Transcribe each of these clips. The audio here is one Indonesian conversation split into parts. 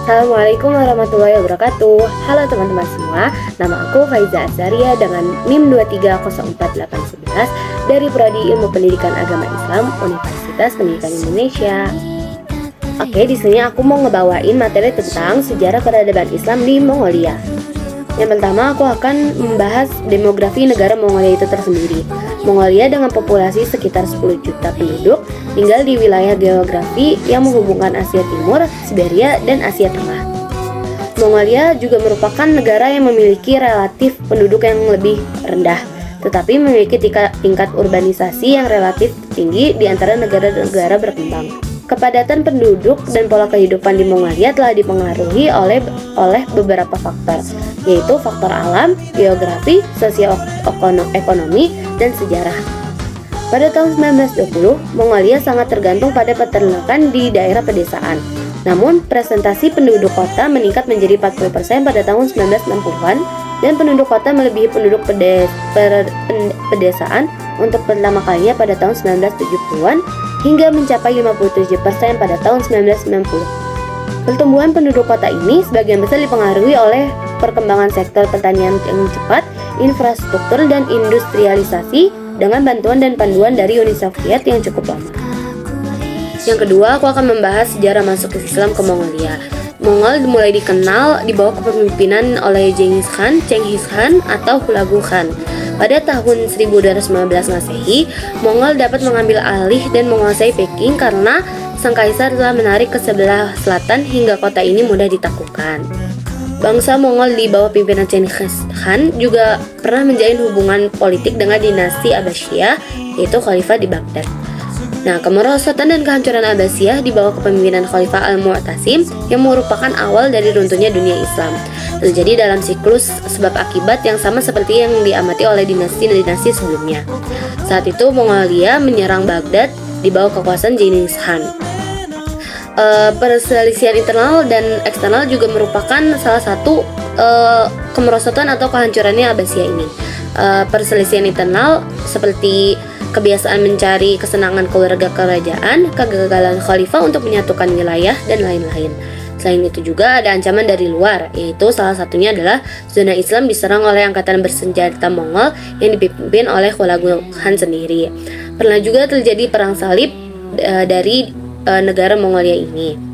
Assalamualaikum warahmatullahi wabarakatuh. Halo teman-teman semua, nama aku Faiza Azaria dengan NIM 2304811 dari Prodi Ilmu Pendidikan Agama Islam Universitas Pendidikan Indonesia. Oke, di sini aku mau ngebawain materi tentang sejarah peradaban Islam di Mongolia. Yang pertama, aku akan membahas demografi negara Mongolia itu tersendiri. Mongolia dengan populasi sekitar 10 juta penduduk tinggal di wilayah geografi yang menghubungkan Asia Timur, Siberia, dan Asia Tengah. Mongolia juga merupakan negara yang memiliki relatif penduduk yang lebih rendah, tetapi memiliki tingkat urbanisasi yang relatif tinggi di antara negara-negara berkembang. Kepadatan penduduk dan pola kehidupan di Mongolia telah dipengaruhi oleh beberapa faktor, yaitu faktor alam, geografi, sosioekonomi, dan sejarah. Pada tahun 1920, Mongolia sangat tergantung pada peternakan di daerah pedesaan. Namun, presentasi penduduk kota meningkat menjadi 40% pada tahun 1960-an dan penduduk kota melebihi penduduk pedesaan untuk pertama kalinya pada tahun 1970-an hingga mencapai 57% pada tahun 1990. Pertumbuhan penduduk kota ini sebagian besar dipengaruhi oleh perkembangan sektor pertanian yang cepat, infrastruktur dan industrialisasi dengan bantuan dan panduan dari Uni Soviet yang cukup lama. Yang kedua, aku akan membahas sejarah masuk Islam ke Mongolia. Mongol mulai dikenal di bawah kepemimpinan oleh Genghis Khan atau Hulagu Khan. Pada tahun 1215 Masehi, Mongol dapat mengambil alih dan menguasai Peking karena sang kaisar telah menarik ke sebelah selatan hingga kota ini mudah ditaklukkan. Bangsa Mongol di bawah pimpinan Genghis Khan juga pernah menjalin hubungan politik dengan dinasti Abbasiyah, yaitu khalifah di Baghdad. Nah, kemerosotan dan kehancuran Abbasiyah di bawah kepemimpinan Khalifah Al-Mu'tasim yang merupakan awal dari runtuhnya dunia Islam terjadi dalam siklus sebab akibat yang sama seperti yang diamati oleh dinasti-dinasti sebelumnya. Saat itu Mongolia menyerang Baghdad di bawah kekuasaan Genghis Khan. Perselisihan internal dan eksternal juga merupakan salah satu kemerosotan atau kehancurannya Abbasiyah ini. Perselisihan internal seperti kebiasaan mencari kesenangan keluarga kerajaan, kegagalan khalifah untuk menyatukan wilayah, dan lain-lain. Selain itu juga ada ancaman dari luar, yaitu salah satunya adalah zona Islam diserang oleh angkatan bersenjata Mongol yang dipimpin oleh Hulagu Khan sendiri. Pernah juga terjadi perang salib dari negara Mongolia ini.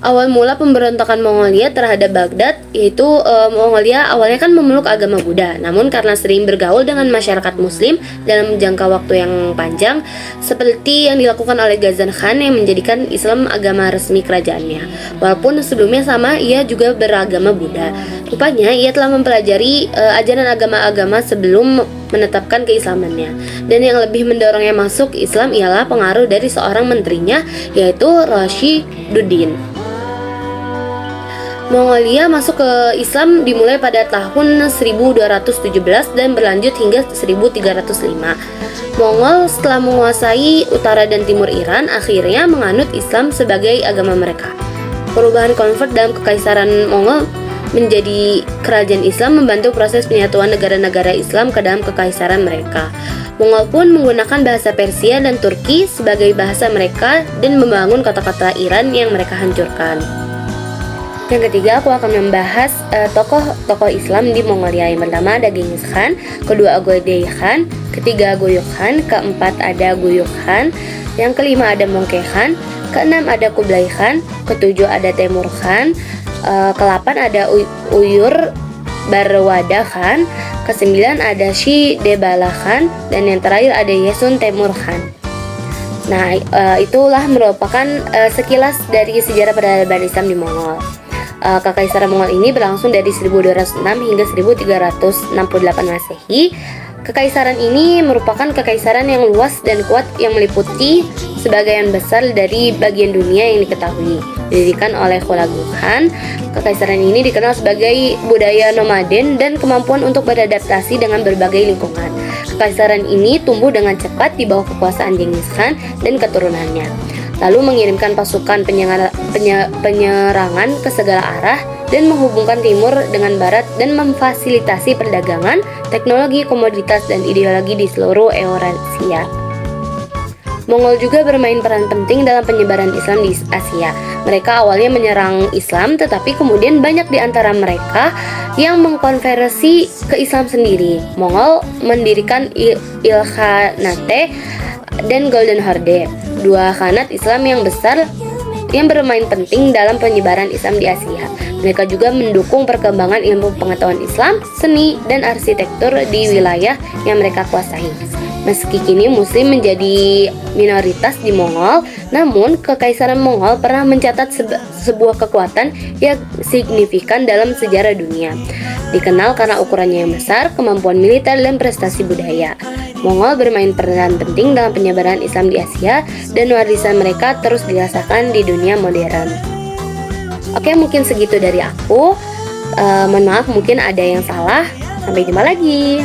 Awal mula pemberontakan Mongolia terhadap Baghdad, yaitu Mongolia awalnya kan memeluk agama Buddha, namun karena sering bergaul dengan masyarakat Muslim dalam jangka waktu yang panjang, seperti yang dilakukan oleh Ghazan Khan yang menjadikan Islam agama resmi kerajaannya. Walaupun sebelumnya sama, ia juga beragama Buddha. Rupanya ia telah mempelajari ajaran agama-agama sebelum menetapkan keislamannya. Dan yang lebih mendorongnya masuk Islam ialah pengaruh dari seorang menterinya, yaitu Rashiduddin. Mongolia masuk ke Islam dimulai pada tahun 1217 dan berlanjut hingga 1305. Mongol setelah menguasai utara dan timur Iran akhirnya menganut Islam sebagai agama mereka. Perubahan konvert dalam kekaisaran Mongol menjadi kerajaan Islam membantu proses penyatuan negara-negara Islam ke dalam kekaisaran mereka. Mongol pun menggunakan bahasa Persia dan Turki sebagai bahasa mereka dan membangun kota-kota Iran yang mereka hancurkan. Yang ketiga, aku akan membahas tokoh-tokoh Islam di Mongolia. Yang pertama ada Genghis Khan, kedua Ugedeyi Khan, ketiga Guyuk Khan, keempat ada Guyuk Khan, yang kelima ada Mongke Khan, keenam ada Kublai Khan, ketujuh ada Temur Khan, ke-8 ada Uyur Barwada Khan, ke-9 ada Shi Debala Khan, dan yang terakhir ada Yesun Temur Khan. Nah, itulah merupakan sekilas dari sejarah peradaban Islam di Mongol. Kekaisaran Mongol ini berlangsung dari 1206 hingga 1368 Masehi. Kekaisaran ini merupakan kekaisaran yang luas dan kuat yang meliputi sebagian besar dari bagian dunia yang diketahui. Didirikan oleh Hulagu Khan, kekaisaran ini dikenal sebagai budaya nomaden dan kemampuan untuk beradaptasi dengan berbagai lingkungan. Kekaisaran ini tumbuh dengan cepat di bawah kekuasaan Genghis Khan dan keturunannya, lalu mengirimkan pasukan penyerangan ke segala arah dan menghubungkan timur dengan barat dan memfasilitasi perdagangan, teknologi, komoditas, dan ideologi di seluruh Eurasia. Mongol juga bermain peran penting dalam penyebaran Islam di Asia. Mereka awalnya menyerang Islam, tetapi kemudian banyak di antara mereka yang mengkonversi ke Islam sendiri. Mongol mendirikan Ilkhanate dan Golden Horde, dua khanat Islam yang besar yang bermain penting dalam penyebaran Islam di Asia. Mereka juga mendukung perkembangan ilmu pengetahuan Islam, seni, dan arsitektur di wilayah yang mereka kuasai. Meski kini Muslim menjadi minoritas di Mongol, namun Kekaisaran Mongol pernah mencatat sebuah kekuatan yang signifikan dalam sejarah dunia. Dikenal karena ukurannya yang besar, kemampuan militer, dan prestasi budaya. Mongol bermain peran penting dalam penyebaran Islam di Asia, dan warisan mereka terus dirasakan di dunia modern. Oke, mungkin segitu dari aku. Mohon maaf mungkin ada yang salah. Sampai jumpa lagi.